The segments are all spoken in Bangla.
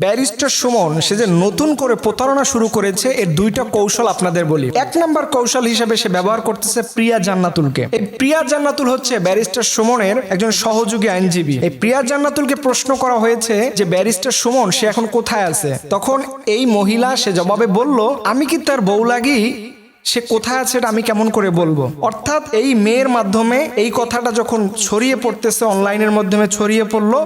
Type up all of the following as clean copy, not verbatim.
ব্যারিস্টার সুমন সে যে নতুন করে প্রতারণা শুরু করেছে এর দুইটা কৌশল আপনাদের বলি। এক নাম্বার কৌশল হিসেবে সে ব্যবহার করতেছে প্রিয়া জান্নাতুলকে। এই প্রিয়া জান্নাতুল হচ্ছে ব্যারিস্টার সুমনের একজন সহযোগী আইনজীবী। এই প্রিয়া জান্নাতুলকে প্রশ্ন করা হয়েছে যে ব্যারিস্টার সুমন সে এখন কোথায় আছে। তখন এই মহিলা সে জবাবে বলল, আমি কি তার বউ লাগি, সে কোথায় আছে এটা আমি কেমন করে বলবো। অর্থাৎ এই মেয়ের মাধ্যমে এই কথাটা যখন ছড়িয়ে পড়তেছে, অনলাইনের মাধ্যমে ছড়িয়ে পড়লো,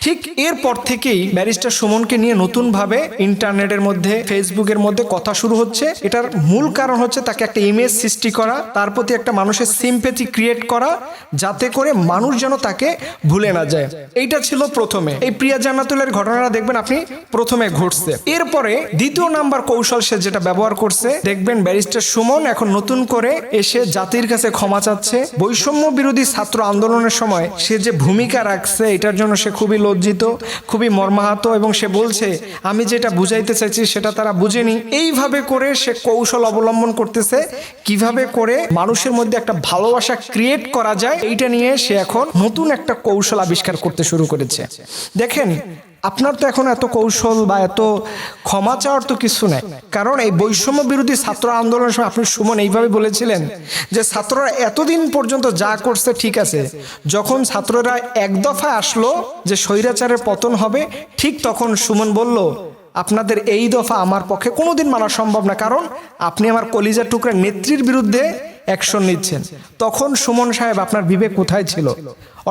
ঠিক এরপর থেকেই ব্যারিস্টার সুমনকে নিয়ে নতুনভাবে ইন্টারনেটের মধ্যে, ফেসবুকের মধ্যে কথা শুরু হচ্ছে। এটার মূল কারণ হচ্ছে তাকে একটা ইমেজ সৃষ্টি করা, তার প্রতি একটা মানুষের সিম্প্যাথি ক্রিয়েট করা, যাতে করে মানুষ যেন তাকে ভুলে না যায়। এইটা ছিল প্রথমে। এই প্রিয়া জান্নাতুলের ঘটনাটা দেখবেন আপনি প্রথমে ঘটছে। এরপরে দ্বিতীয় নাম্বার কৌশল সে যেটা ব্যবহার করছে, দেখবেন ব্যারিস্টার সুমন এখন নতুন করে এসে জাতির কাছে ক্ষমা চাচ্ছে। বৈষম্য বিরোধী ছাত্র আন্দোলনের সময় সে যে ভূমিকা রাখছে এটার জন্য সে খুবই লজ্জিত, খুবই মর্মাহত, এবং সে বলছে আমি যেটা বুঝাইতে চাইছি সেটা তারা বুঝেনি। এইভাবে করে সে কৌশল অবলম্বন করতেছে কিভাবে করে মানুষের মধ্যে একটা ভালোবাসা ক্রিয়েট করা যায়, এইটা নিয়ে সে এখন নতুন একটা কৌশল আবিষ্কার করতে শুরু করেছে। দেখেন, আপনার তো এখন এত কৌশল বা এত ক্ষমা চাওয়ার তো কিছু নাই, কারণ এই বৈষম্য বিরোধী ছাত্র আন্দোলনের সময় আপনি সুমন এইভাবে বলেছিলেন যে ছাত্ররা এতদিন পর্যন্ত যা করছে ঠিক আছে, যখন ছাত্ররা এক দফায় আসলো যে স্বৈরাচারের পতন হবে, ঠিক তখন সুমন বলল আপনাদের এই দফা আমার পক্ষে কোনোদিন মানা সম্ভব না, কারণ আপনি আমার কলিজার টুকরা নেত্রীর বিরুদ্ধে অ্যাকশন নিচ্ছেন। তখন সুমন সাহেব আপনার বিবেক কোথায় ছিল?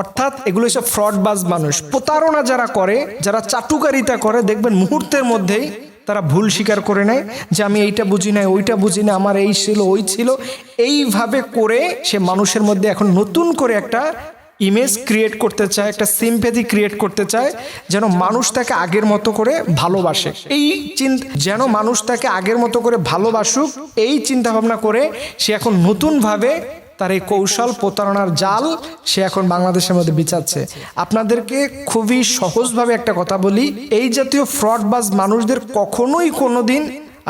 অর্থাৎ এগুলো হচ্ছে ফ্রডবাজ মানুষ, প্রতারণা যারা করে, যারা চাটুকারিতা করে, দেখবেন মুহূর্তের মধ্যেই তারা ভুল স্বীকার করে নেয় যে আমি এইটা বুঝি না, ওইটা বুঝি না, আমার এই ছিল, ওই ছিল। এইভাবে করে সে মানুষের মধ্যে এখন নতুন করে একটা ইমেজ ক্রিয়েট করতে চায়, একটা সিম্প্যাথি ক্রিয়েট করতে চায়, যেন মানুষ তাকে আগের মতো করে ভালোবাসে। এই যেন মানুষ তাকে আগের মতো করে ভালোবাসুক, এই চিন্তা ভাবনা করে সে এখন নতুনভাবে তার এই কৌশল প্রতারণার জাল সে এখন বাংলাদেশের মধ্যে বিছাচ্ছে। আপনাদেরকে খুবই সহজভাবে একটা কথা বলি, এই জাতীয় ফ্রডবাজ মানুষদের কখনোই কোনোদিন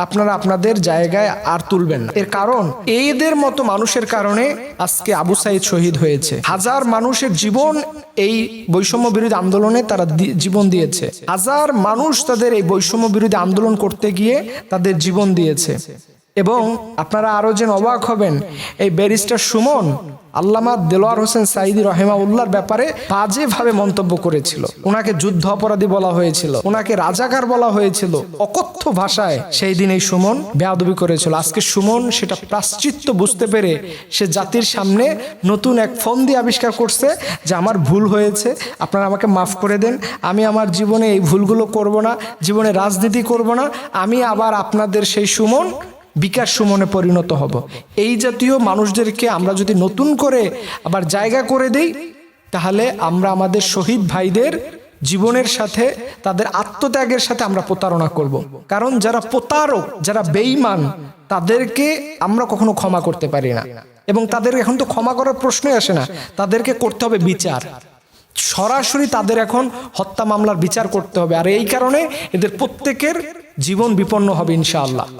আপনারা আপনাদের জায়গায় আর তুলবেন না। এর কারণ এদের মতো মানুষের কারণে আজকে আবু সাইদ শহীদ হয়েছে, হাজার মানুষের জীবন এই বৈষম্য বিরোধী আন্দোলনে তারা জীবন দিয়েছে, হাজার মানুষ তাদের এই বৈষম্য বিরোধী আন্দোলন করতে গিয়ে তাদের জীবন দিয়েছে। এবং আপনারা আরো যেন অবাক হবেন, এই ব্যারিস্টার সুমন আল্লামা দেলোয়ার হোসেন সাঈদী রহিমাহুল্লাহর ব্যাপারে বাজেভাবে মন্তব্য করেছিল। ওনাকে যুদ্ধ অপরাধী বলা হয়েছিল, ওনাকে রাজাকার বলা হয়েছিল, অকথ্য ভাষায় সেই দিন এই সুমন বেয়াদবি করেছিল। আজকে সুমন সেটা প্রায়শ্চিত্ত বুঝতে পেরে সে জাতির সামনে নতুন এক ফন্দি আবিষ্কার করছে যে আমার ভুল হয়েছে, আপনারা আমাকে মাফ করে দেন, আমি আমার জীবনে এই ভুলগুলো করব না, জীবনে রাজনীতি করব না, আমি আবার আপনাদের সেই সুমন বিকাশ সুমনে পরিণত হব। এই জাতীয় মানুষদেরকে আমরা যদি নতুন করে আবার জায়গা করে দেই, তাহলে আমরা আমাদের শহীদ ভাইদের জীবনের সাথে, তাদের আত্মত্যাগের সাথে আমরা প্রতারণা করব। কারণ যারা প্রতারক, যারা বেঈমান, তাদেরকে আমরা কখনো ক্ষমা করতে পারি না, এবং তাদের এখন তো ক্ষমা করার প্রশ্নই আসে না, তাদেরকে করতে হবে বিচার। সরাসরি তাদের এখন হত্যা মামলার বিচার করতে হবে, আর এই কারণে এদের প্রত্যেকের জীবন বিপন্ন হবে ইনশাআল্লাহ।